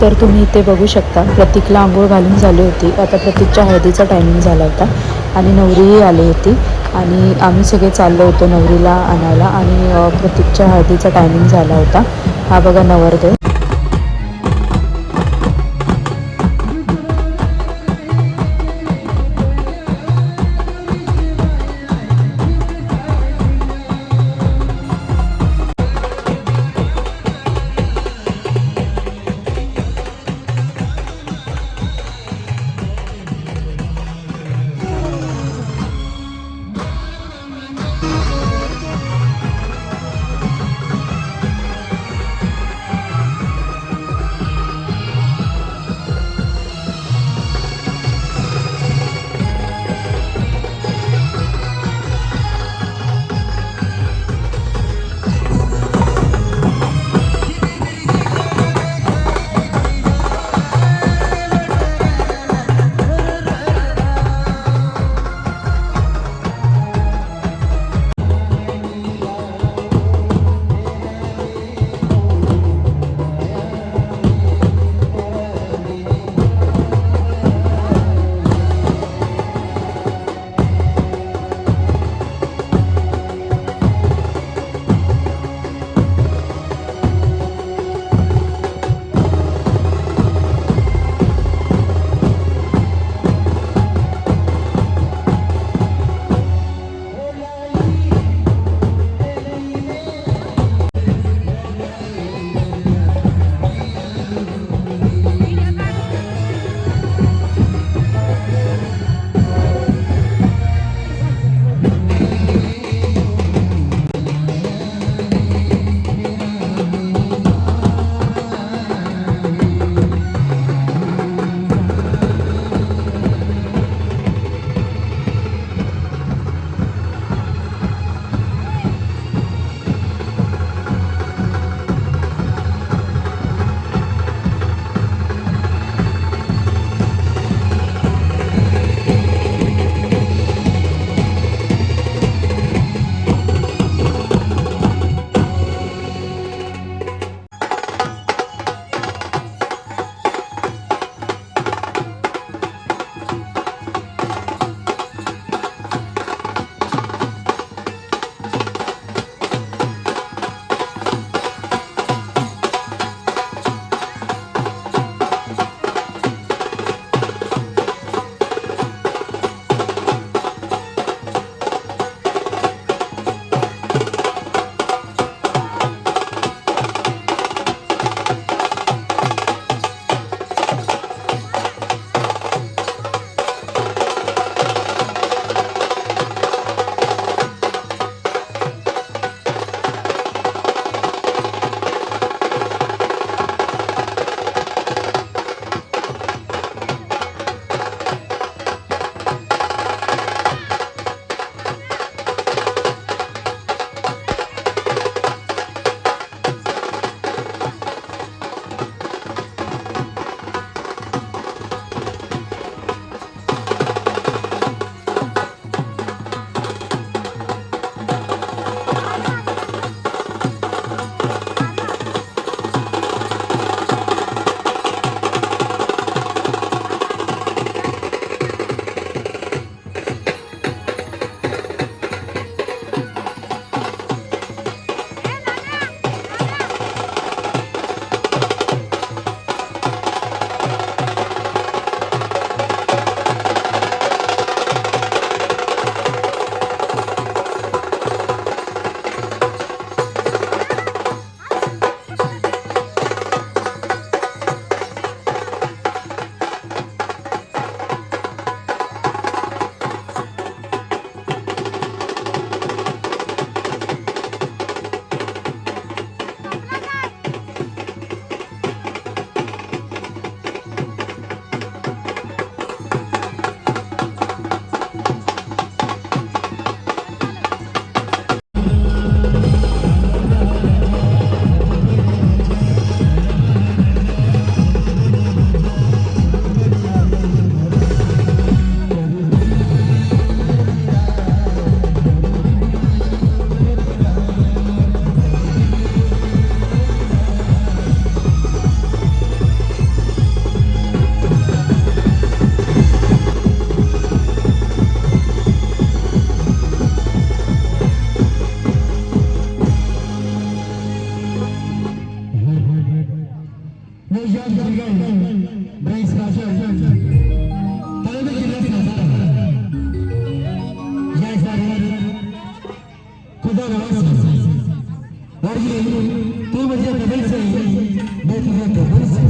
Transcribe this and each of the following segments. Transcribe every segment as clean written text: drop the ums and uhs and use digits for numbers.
तर तुम्ही इथे बघू शकता प्रतीकला आंघोळ घालून झाली होती. आता प्रतीकच्या हळदीचा टायमिंग झाला होता आणि नवरीही आली होती आणि आम्ही सगळे चाललो होतो नवरीला आणायला आणि प्रतीकच्या हळदीचा टायमिंग झाला होता. हा बघा नवरदेव. नौशाद गुलगांव ब्रेस काशर तालुका जिल्ह्यातील सातारा या सारे खुदा नवाज और ये तो मुझे बदल से बेहतर बदल से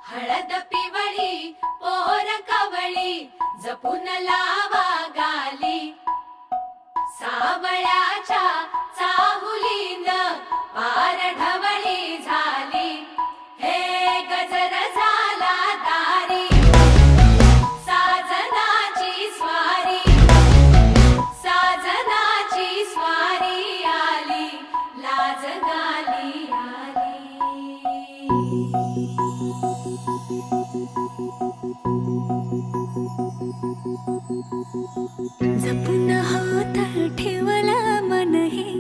हळद पिवळी पोर कवळी जपून लावा गाली सावळ्याच्या चाहुलीन पार ढवळी झाली हे गजर झाला दारी साजनाची स्वारी आली लाज गाली आली जपून होत ठेवला मन हे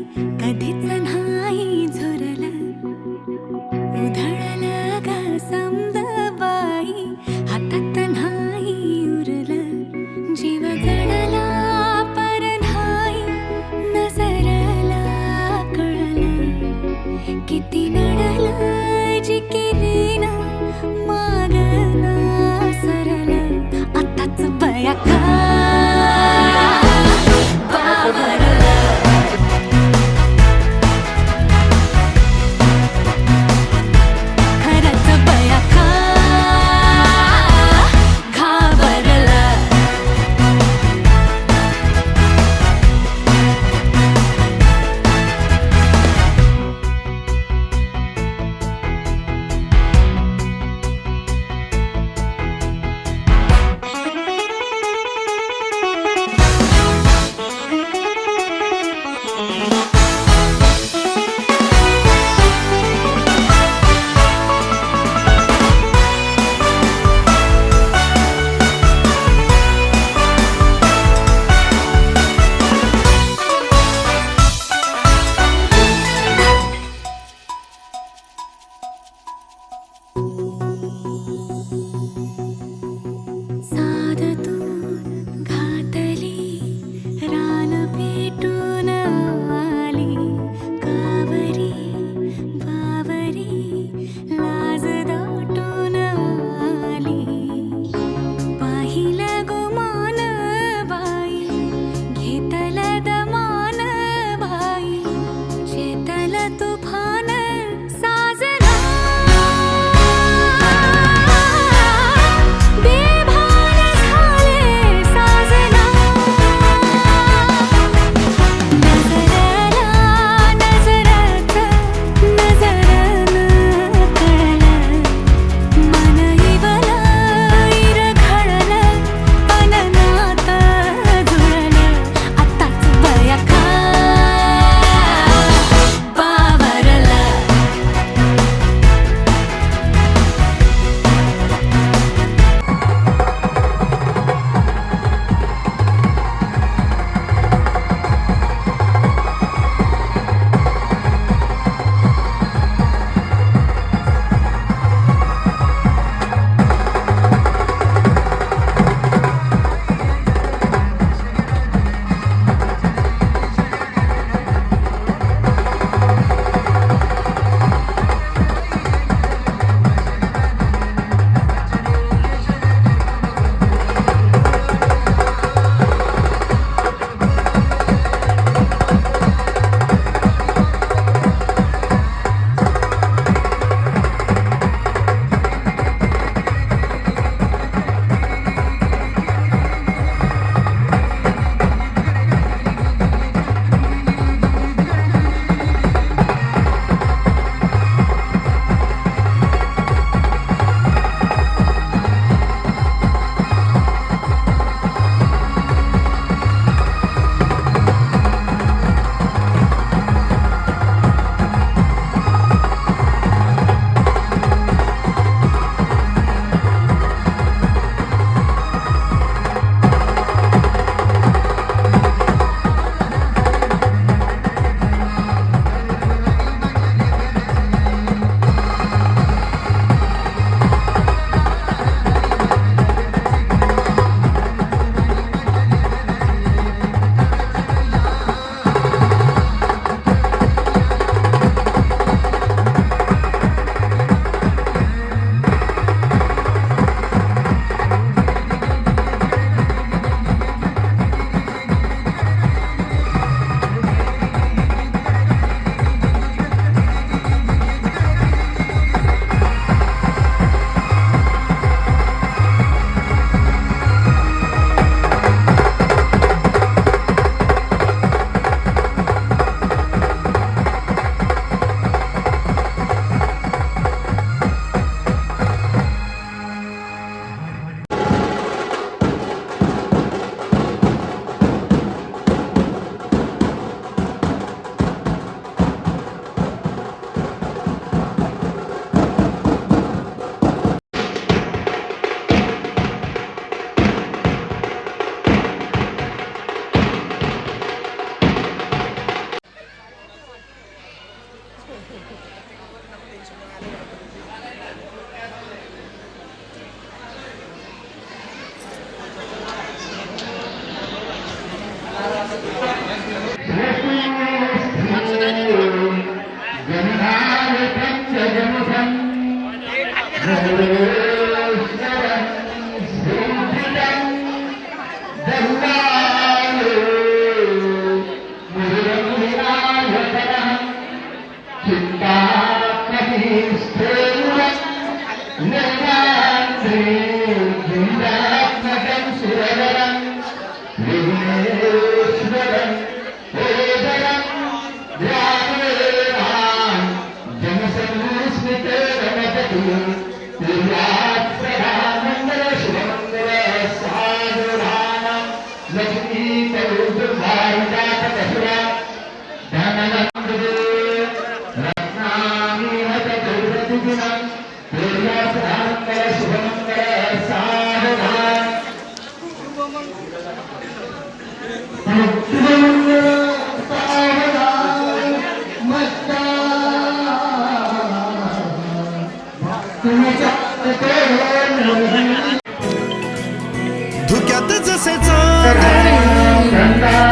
धुक्यात जसे चालणे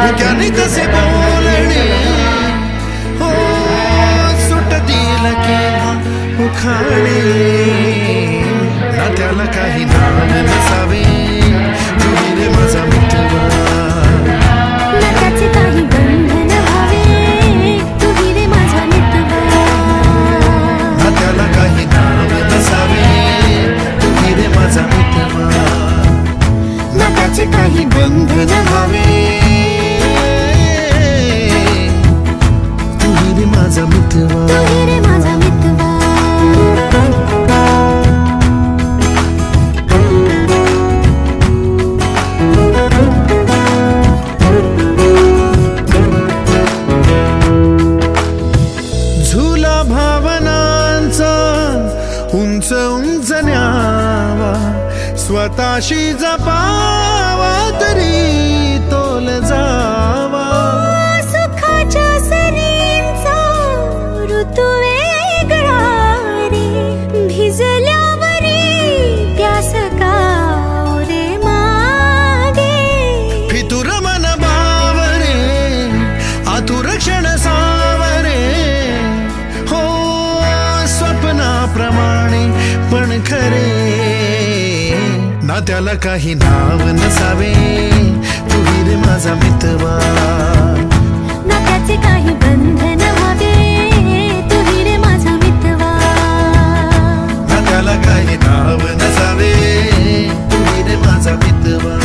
धुक्याने तसे बोलणे हो सुटतील केव्हा उखाणे ना त्याला काही नाव नसावे तुम्ही रे माझा मित्र ना त्याचे काही बंधन व्हावे तुही रे माझा मित्र ना त्याला काही नाव नसावे तुम्ही रे माझा मित्र ना त्याचे काही बंधन व्हावे तुम्ही रे माझा मित्र तुही रे माझा मित्र झुला भावनांचा उंच उंच न्यावा स्वतःशी जपावा तरी तोल जावा सुखाच्या सरींचा ऋतू वेगळा रे भिजल्यावरी प्यास का रे मागे फितुर मन बावरे आतुर क्षण सावरे हो स्वप्नाप्रमाणे पण खरे ना त्याला काही नाव नसावे तुही रे माझा मित्रवा ना त्याचे काही बंधन व्हावे तुही रे माझा मित्रवा ना त्याला काही नाव नसावे तुही रे माझा मित्रवा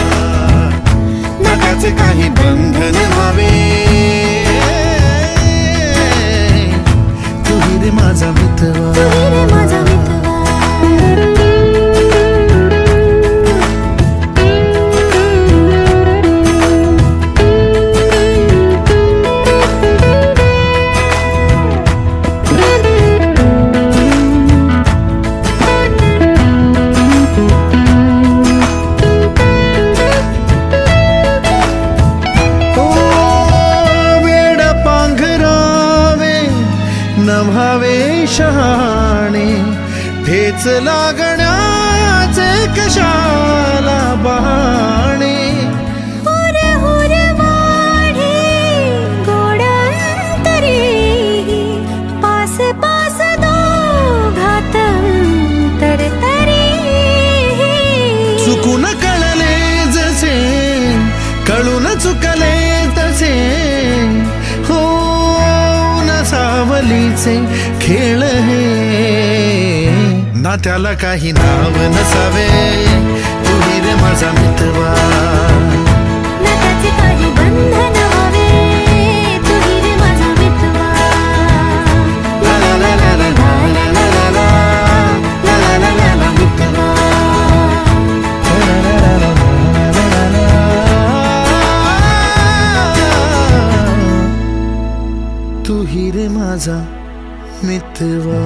ना त्याचे काही बंधन व्हावे तुही रे माझा मित्रवा तुही रे माझा मित्रवा नभावे शहाणे ठेच लागण्याचे कशाला बहाणे हुर हुर वाढे गोडंतरी पास पास दोघात तरतरी चुकून कळले जसे कळून चुकले तसे हो सावलीचे खेळ हे ना त्याला काही नाव नसावे तुही रे माझा मित्रवा ना त्याचे काही बंधन व्हावे तुही रे माझा मित्रवा ला ला ला ला ला ला ला ला ला ला ला ला ला मित्रवा तुही रे माझा मित्रवा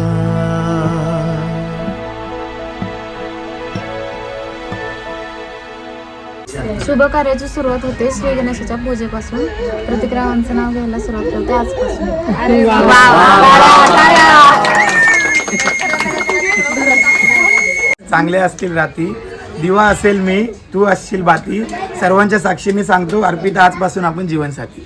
शुभ कार्याची सुरुवात होते श्री गणेशाच्या पूजेपासून. प्रतिक्रियांचं नाव घ्यायला सुरुवात करते आजपासून. चांगले असतील राती, दिवा असेल मी, तू असशील बाती, सर्वांच्या साक्षीने सांगतो, अर्पिता आजपासून आपण जीवनसाथी.